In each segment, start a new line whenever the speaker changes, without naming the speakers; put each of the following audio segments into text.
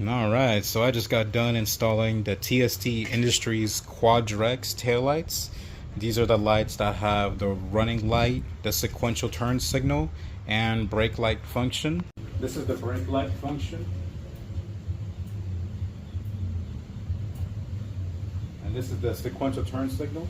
Alright, so I just got done installing the TST Industries Quadrex taillights. These are the lights that have the running light, the sequential turn signal, and brake light function. This is the brake light function. And this is the sequential turn signal.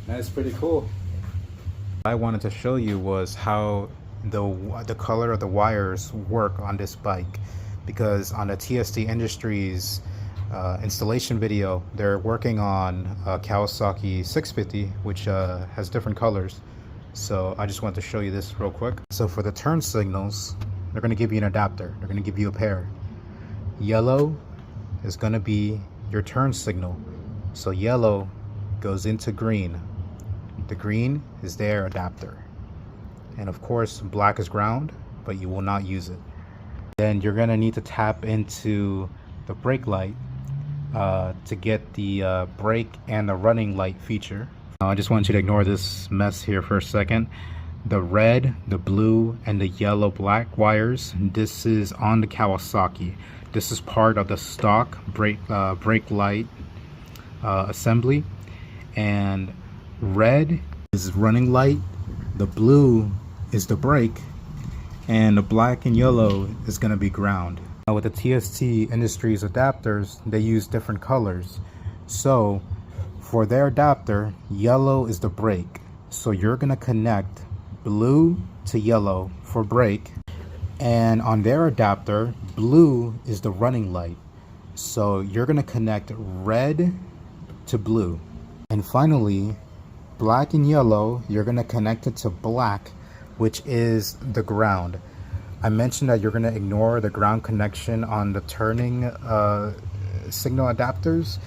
That's pretty cool. What I wanted to show you was how the color of the wires work on this bike, because on the TST Industries installation video, they're working on a Kawasaki 650, which has different colors. So I just wanted to show you this real quick. So for the turn signals, they're going to give you an adapter. They're going to give you a pair. Yellow is going to be your turn signal. So yellow goes into green. The green is their adapter. And of course, black is ground, but you will not use it. Then you're going to need to tap into the brake light to get the brake and the running light feature. I just want you to ignore this mess here for a second. The red, the blue, and the yellow black wires, this is on the Kawasaki. This is part of the stock brake light assembly. And red is running light, the blue is the brake, and the black and yellow is going to be ground. Now with the TST Industries adapters, they use different colors. So for their adapter, yellow is the brake. So you're going to connect blue to yellow for brake. And on their adapter, blue is the running light. So you're going to connect red to blue. And finally, black and yellow, you're going to connect it to black, which is the ground. I mentioned that you're going to ignore the ground connection on the turning signal adapters.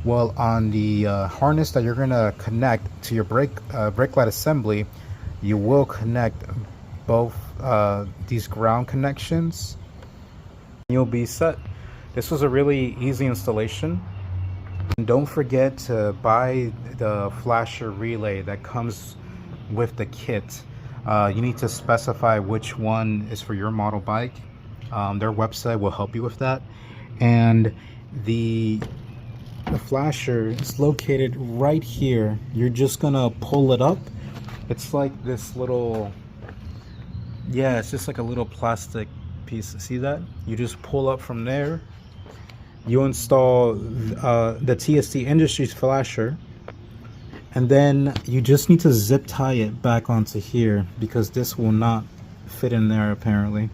Well, on the harness that you're going to connect to your brake light assembly, you will connect both these ground connections. You'll be set. This was a really easy installation. And don't forget to buy the flasher relay that comes with the kit. You need to specify which one is for your model bike. Their website will help you with that. And the flasher is located right here. You're just gonna pull it up. It's like this little, yeah, it's just like a little plastic piece. See that? You just pull up from there. You install the TST Industries flasher, and then you just need to zip tie it back onto here, because this will not fit in there apparently.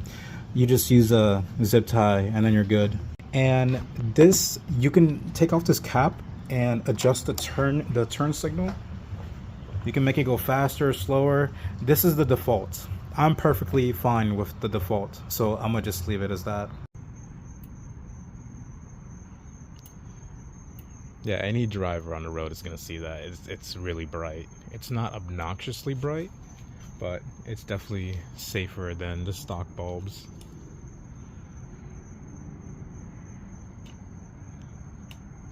You just use a zip tie and then you're good. And this, you can take off this cap and adjust the turn signal. You can make it go faster, slower. This is the default. I'm perfectly fine with the default, so I'm gonna just leave it as that. Yeah, any driver on the road is going to see that. It's really bright. It's not obnoxiously bright, but it's definitely safer than the stock bulbs.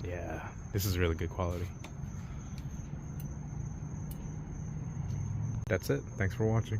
Yeah, this is really good quality. That's it. Thanks for watching.